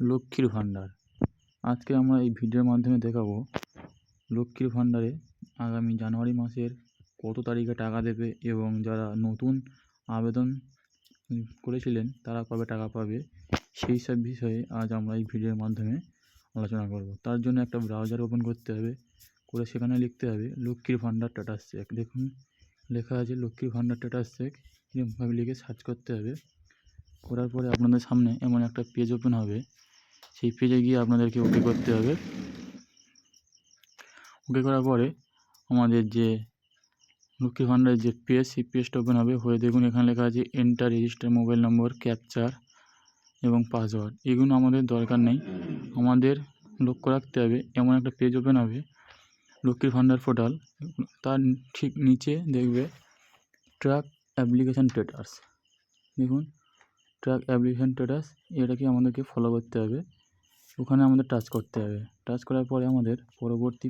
লক্ষ্মীর ভাণ্ডার। আজকে আমরা এই ভিডিওর মাধ্যমে দেখাবো লক্ষ্মীর ভাণ্ডারে আগামী জানুয়ারি মাসের কত তারিখে টাকা দেবে এবং যারা নতুন আবেদন করেছিলেন তারা কবে টাকা পাবে, সেই সব বিষয়ে আজ আমরা এই ভিডিওর মাধ্যমে আলোচনা করব। তার জন্য একটা ব্রাউজার ওপেন করতে হবে, করে সেখানে লিখতে হবে লক্ষ্মীর ভাণ্ডার স্ট্যাটাস চেক। দেখুন লেখা আছে লক্ষ্মীর ভাণ্ডার স্ট্যাটাস চেক, এরকমভাবে লিখে সার্চ করতে হবে। করার পরে আপনাদের সামনে এমন একটা পেজ ওপেন হবে, সেই পেজে গিয়ে আপনাদেরকে ওকে করতে হবে। ওকে করার পরে আমাদের যে লক্ষ্মীর ভাণ্ডারের যে পেজ, সেই পেজটা ওপেন হবে। হয়ে দেখুন এখানে লেখা আছে এন্টার রেজিস্টার মোবাইল নম্বর, ক্যাপচার এবং পাসওয়ার্ড। এগুলো আমাদের দরকার নেই, আমাদের লক্ষ্য রাখতে হবে এমন একটা পেজ ওপেন হবে লক্ষ্মীর ভাণ্ডার পোর্টাল, তার ঠিক নিচে দেখবে ট্র্যাক অ্যাপ্লিকেশান স্ট্যাটাস। দেখুন ট্র্যাক অ্যাপ্লিকেশান স্ট্যাটাস, এটাকে আমাদেরকে ফলো করতে হবে, ওখানে আমাদের টাচ করতে হবে। টাচ করার পরে আমাদের পরবর্তী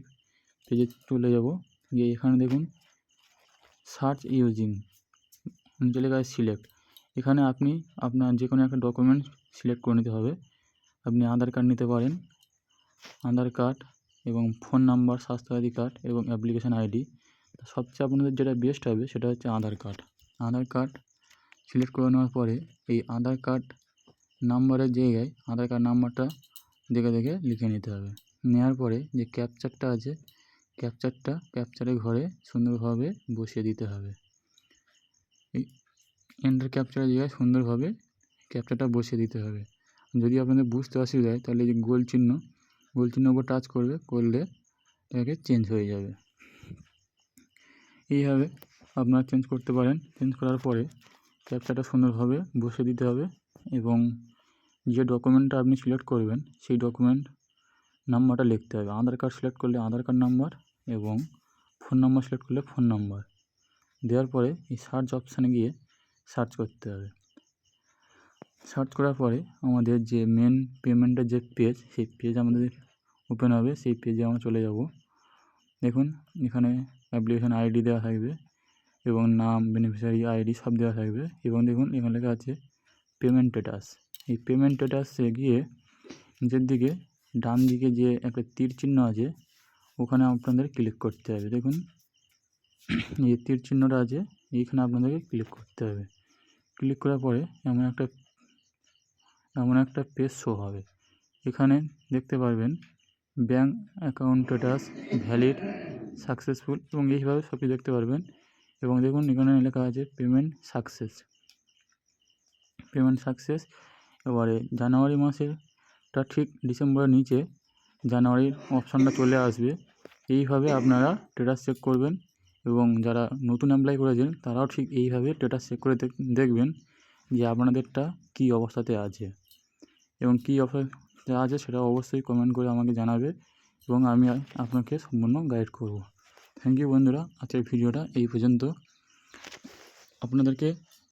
পেজে চলে যাব। গিয়ে এখানে দেখুন সার্চ ইউজিং, নিচে লেখা আছে সিলেক্ট। এখানে আপনি আপনার যে কোনো একটা ডকুমেন্ট সিলেক্ট করে নিতে হবে। আপনি আধার কার্ড নিতে পারেন, আধার কার্ড এবং ফোন নাম্বার, স্বাস্থ্যসাথী কার্ড এবং অ্যাপ্লিকেশান আইডি। সবচেয়ে আপনাদের যেটা বেস্ট হবে সেটা হচ্ছে আধার কার্ড। আধার কার্ড সিলেক্ট করে নেওয়ার পরে এই আধার কার্ড নাম্বারের জায়গায় আধার কার্ড নাম্বারটা দেখে দেখে লিখে নিতে হবে। নেওয়ার পরে যে ক্যাপচারটা আছে, ক্যাপচারের ঘরে সুন্দরভাবে বসিয়ে দিতে হবে। এই এন্টার ক্যাপচারের জায়গায় সুন্দরভাবে ক্যাপচারটা বসিয়ে দিতে হবে। যদি আপনাদের বুঝতে অসুবিধা হয় তাহলে এই যে গোল চিহ্ন উপর টাচ করলে এটাকে চেঞ্জ হয়ে যাবে। এইভাবে আপনারা চেঞ্জ করতে পারেন। চেঞ্জ করার পরে ক্যাপচারটা সুন্দরভাবে বসিয়ে দিতে হবে এবং যে ডকুমেন্টটা আপনি সিলেক্ট করবেন সেই ডকুমেন্ট নাম্বারটা লিখতে হবে। আধার কার্ড সিলেক্ট করলে আধার কার্ড নাম্বার এবং ফোন নাম্বার সিলেক্ট করলে ফোন নাম্বার দেওয়ার পরে এই সার্চ অপশানে গিয়ে সার্চ করতে হবে। সার্চ করার পরে আমাদের যে মেন পেমেন্টের যে পেজ, সেই পেজ আমাদের ওপেন হবে। সেই পেজে আমরা চলে যাব। দেখুন এখানে অ্যাপ্লিকেশান আইডি দেওয়া থাকবে এবং নাম, বেনিফিশিয়ারি আইডি সব দেওয়া থাকবে এবং দেখুন এখানে লেখা আছে পেমেন্ট স্ট্যাটাস। এই পেমেন্ট স্ট্যাটাসে গিয়ে নিচের দিকে ডান দিকে যে একটা তীর চিহ্ন আছে ওখানে আপনাদের ক্লিক করতে হবে। দেখুন এই তীর চিহ্নটা আছে, এইখানে আপনাদেরকে ক্লিক করতে হবে। ক্লিক করার পরে এমন একটা পেজ শো হবে। এখানে দেখতে পারবেন bank account status, valid, successful এবং এইভাবে সবই দেখতে পারবেন। এবং দেখুন এখানে লেখা আছে পেমেন্ট সাকসেস। এবারে জানুয়ারি মাসেরটা ঠিক ডিসেম্বরের নিচে জানুয়ারির অপশানটা চলে আসবে। এইভাবে আপনারা স্ট্যাটাস চেক করবেন এবং যারা নতুন অ্যাপ্লাই করেছেন তারাও ঠিক এইভাবে স্ট্যাটাস চেক করে দেখবেন যে আপনাদেরটা কী অবস্থাতে আছে এবং কী অবস্থাতে আছে সেটা অবশ্যই কমেন্ট করে আমাকে জানাবে এবং আমি আপনাকে সম্পূর্ণ গাইড করব। থ্যাংক ইউ বন্ধুরা, আজকের ভিডিওটা এই পর্যন্ত। আপনাদেরকে